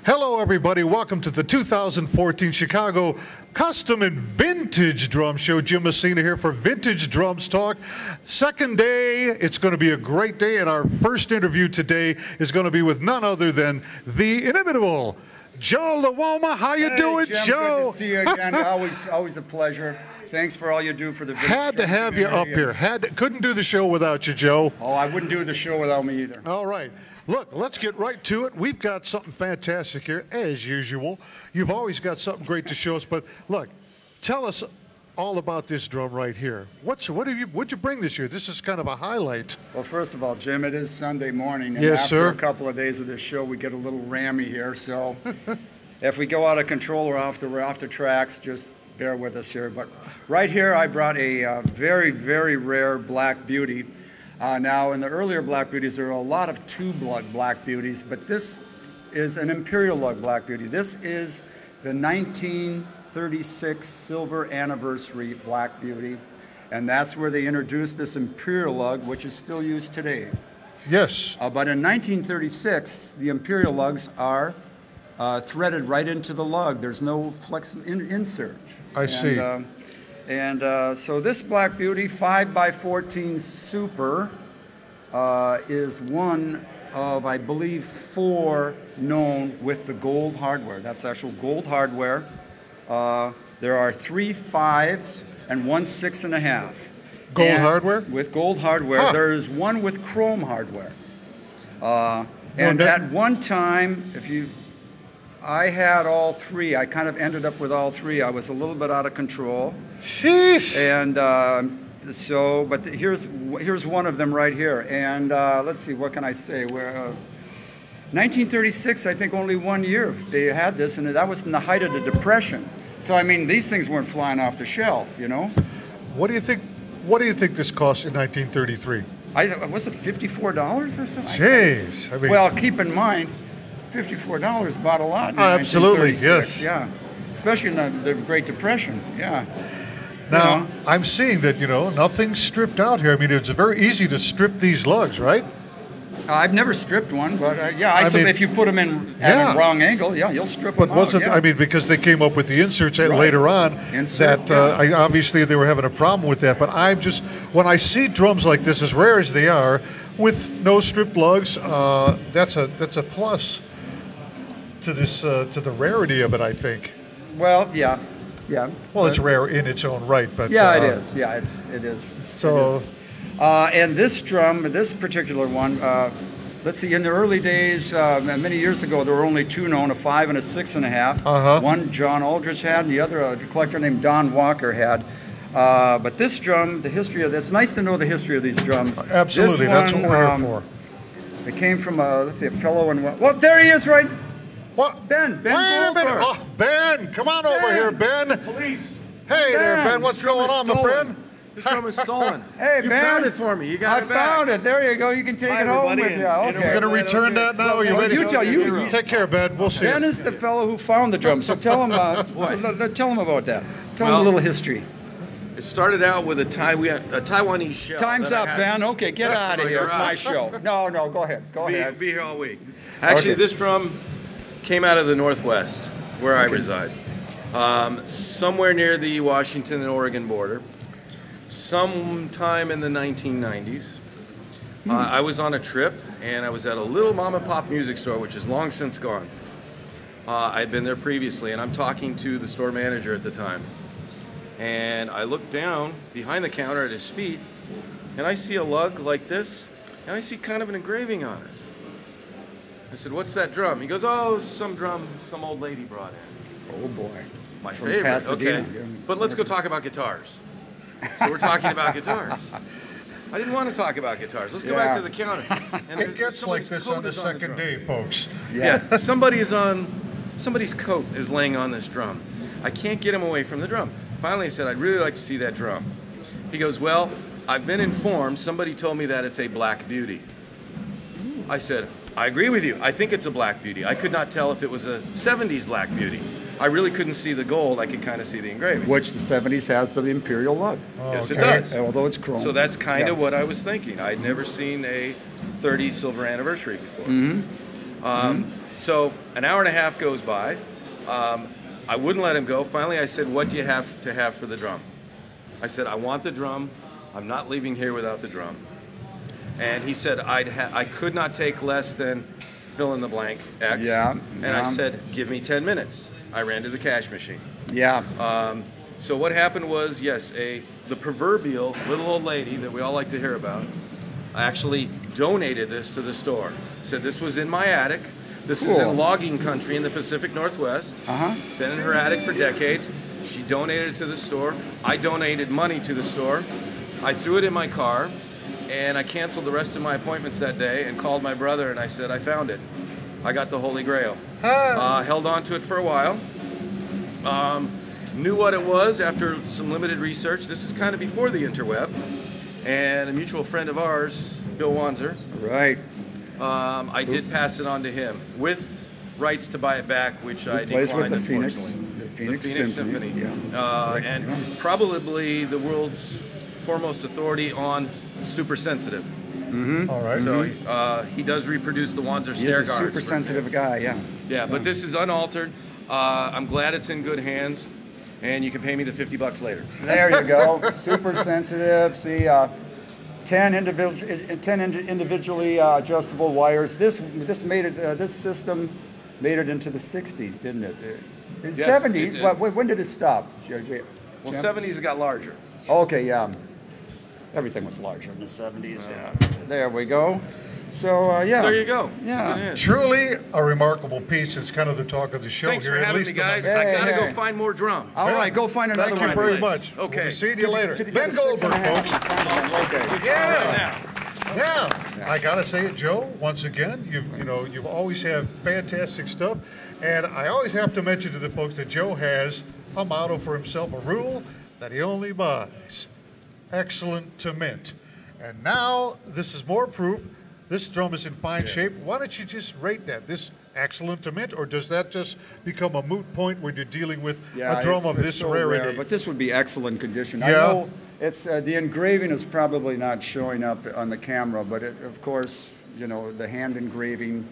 Hello, everybody. Welcome to the 2014 Chicago Custom and Vintage Drum Show. Jim Messina here for Vintage Drums Talk. Second day. It's going to be a great day, and our first interview today is going to be with none other than the inimitable Joe Luoma. How you doing, Jim, Joe? Good to see you again. always a pleasure. Thanks for all you do for the vintage Had to have you up here. Couldn't do the show without you, Joe. Oh, I wouldn't do the show without me either. All right. Look, let's get right to it. We've got something fantastic here, as usual. You've always got something great to show us, but look, tell us all about this drum right here. What'd you bring this year? This is kind of a highlight. Well, first of all, Jim, it is Sunday morning, and yes, after sir. a couple of days of this show, we get a little rammy here. So if we go out of control or off the tracks, just bear with us here. But right here, I brought a very, very rare black beauty. Now, in the earlier black beauties, there are a lot of tube lug black beauties, but this is an imperial lug black beauty. This is the 1936 silver anniversary black beauty, and that's where they introduced this imperial lug, which is still used today. Yes. But in 1936, the imperial lugs are threaded right into the lug. There's no flex insert. I see. So this black beauty, 5x14 Super, is one of, I believe, 4 known with the gold hardware. That's actual gold hardware. There are 3 5s and 1 6.5. Gold hardware? With gold hardware. Huh. There is one with chrome hardware. And at one time, I had all 3. I kind of ended up with all 3. I was a little bit out of control. Sheesh. And but here's one of them right here. And let's see, what can I say? 1936, I think only 1 year they had this, and that was in the height of the Depression. So I mean, these things weren't flying off the shelf, you know. What do you think? What do you think this cost in 1933? Was it $54 or something? Jeez. I mean, well, keep in mind, $54 bought a lot in absolutely, 1936. yes. Yeah, especially in the Great Depression. Yeah. Now, I'm seeing that, nothing's stripped out here. I mean, it's very easy to strip these lugs, right? I've never stripped one, but if you put them in at a wrong angle, you'll strip them out. I mean, because they came up with the inserts later on, obviously they were having a problem with that. But when I see drums like this, as rare as they are, with no stripped lugs, that's a plus to this to the rarity of it, I think. Well, yeah. Well, it's rare in its own right, but it is. Yeah, it is. So. It is. And this drum, this particular one, let's see, in the early days, many years ago, there were only 2 known, a 5 and a 6.5. One John Aldrich had, and the other a collector named Don Walker had. But this drum, it's nice to know the history of these drums. Absolutely, that's what we're here for. It came from, a fellow in, well, there he is, right? What? Ben Wait a minute. Oh, Ben, come on over here, Ben. Police. Hey there, Ben. What's going on, my friend? This drum is stolen. Hey, you Ben. found it for me. You got it back. I found it. There you go. You can take it home with you. Okay. You're going to return that now? Are you ready? You take care, Ben. We'll see. Ben is the fellow who found the drum. So tell him about that. Tell him him a little history. It started out with a Taiwanese shell. Time's up, Ben. Okay, get out of here. It's my show. No, go ahead. Go ahead. Be here all week. Actually, this drum came out of the Northwest, where I reside. Somewhere near the Washington and Oregon border. Sometime in the 1990s, I was on a trip, and I was at a little mom and pop music store, which is long since gone. I'd been there previously, and I'm talking to the store manager at the time. And I look down behind the counter at his feet, and I see a lug like this, and I see kind of an engraving on it. I said, "What's that drum?" He goes, "Oh, some drum some old lady brought in." Oh boy, my From favorite. Pasadena. Okay, but let's go talk about guitars. So we're talking about guitars. I didn't want to talk about guitars. Let's go back to the counter. And it gets like this on the second day, folks. Yeah, somebody's coat is laying on this drum. I can't get him away from the drum. Finally, I said, "I'd really like to see that drum." He goes, "Well, I've been informed. Somebody told me that it's a black beauty." I said, "I agree with you. I think it's a black beauty. I could not tell if it was a 70s black beauty. I really couldn't see the gold. I could kind of see the engraving." Which the 70s has the imperial lug. Yes, it does. Although it's chrome. So that's kind of what I was thinking. I'd never seen a 30 silver anniversary before. So an hour and a half goes by. I wouldn't let him go. Finally, I said, "What do you have to have for the drum?" I said, "I want the drum. I'm not leaving here without the drum." And he said, I could not take less than fill in the blank X. Yeah. And I said, "Give me 10 minutes." I ran to the cash machine. Yeah. So what happened was, yes, the proverbial little old lady that we all like to hear about actually donated this to the store. Said this was in my attic. This is in logging country in the Pacific Northwest. Been in her attic for decades. She donated it to the store. I donated money to the store. I threw it in my car, and I canceled the rest of my appointments that day and called my brother, and I said, "I found it. I got the Holy Grail." Held on to it for a while. Knew what it was after some limited research. This is kind of before the interweb. And a mutual friend of ours, Bill Wanzer. Right. I did pass it on to him with rights to buy it back, which I Plays declined, with the unfortunately. Phoenix Symphony. Yeah. And probably the world's foremost authority on super sensitive. All right. So he does reproduce the Wanzer He's snare a guards. super sensitive guy, yeah. Yeah, but this is unaltered. I'm glad it's in good hands, and you can pay me the $50 later. There you go. Super sensitive. See, 10 individually adjustable wires. This made it. This system made it into the 60s, didn't it? In Yes, 70s. it did. When did it stop? Well, 70s it got larger. Okay, yeah. Everything was larger in the 70s. Yeah. There we go. So yeah. There you go. Yeah. Truly a remarkable piece. It's kind of the talk of the show Thanks here. for at having least me, guys. among- I gotta Hey, go hey. find more drum. All right, go find another Thank one. you very please. much. Okay. We'll be seeing you later. Did you Ben get a 6 and a Goldberg, half? folks. Okay. Yeah. Yeah, I gotta say it, Joe. Once again, you've always have fantastic stuff, and I always have to mention to the folks that Joe has a motto for himself, a rule that he only buys excellent to mint. And now this is more proof. This drum is in fine shape. Why don't you just rate that? This excellent to mint, or does that just become a moot point when you're dealing with a drum of it's this so rarity? rare, but this would be excellent condition. Yeah. I know it's the engraving is probably not showing up on the camera, but of course, the hand engraving.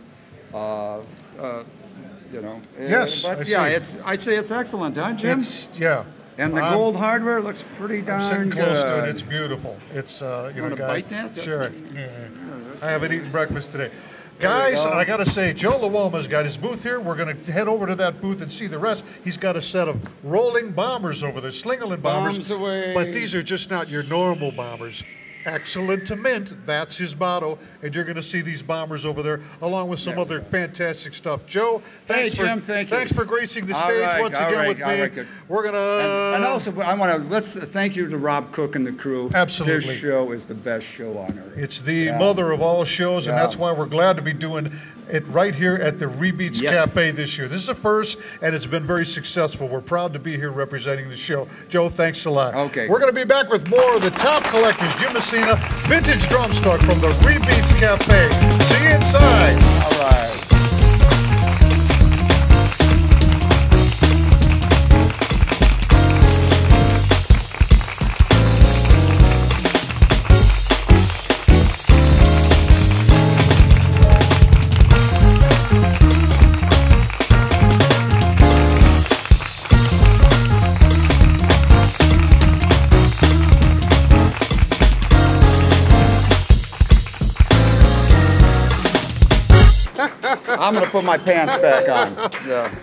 Yes, But I yeah, see. I'd say it's excellent, huh, Jim? Yeah. And the gold hardware looks pretty I'm darn sitting good. close to it. It's beautiful. It's wanna guys, bite that? Sure. Yeah. I haven't eaten breakfast today. There we Guys, go. I got to say, Joe Luoma's got his booth here. We're going to head over to that booth and see the rest. He's got a set of rolling bombers over there, Slingerland bombers. Bombs away. But these are just not your normal bombers. Excellent to mint, that's his motto. And you're going to see these bombers over there, along with some other fantastic stuff. Joe, thanks Jim, thank you. Thanks for gracing the All stage right, once all again right, with all me. right, good. We're going to... And also, I want to let's thank you to Rob Cook and the crew. Absolutely. This show is the best show on earth. It's the mother of all shows, and Yeah. that's why we're glad to be doing it right here at the REBEATS Yes. Cafe this year. This is a first, and it's been very successful. We're proud to be here representing the show. Joe, thanks a lot. Okay. We're going to be back with more of the top collectors, Jim MESSINA, vintage drum stock from the REBEATS Cafe. See you inside. All right. I'm going to put my pants back on. Yeah.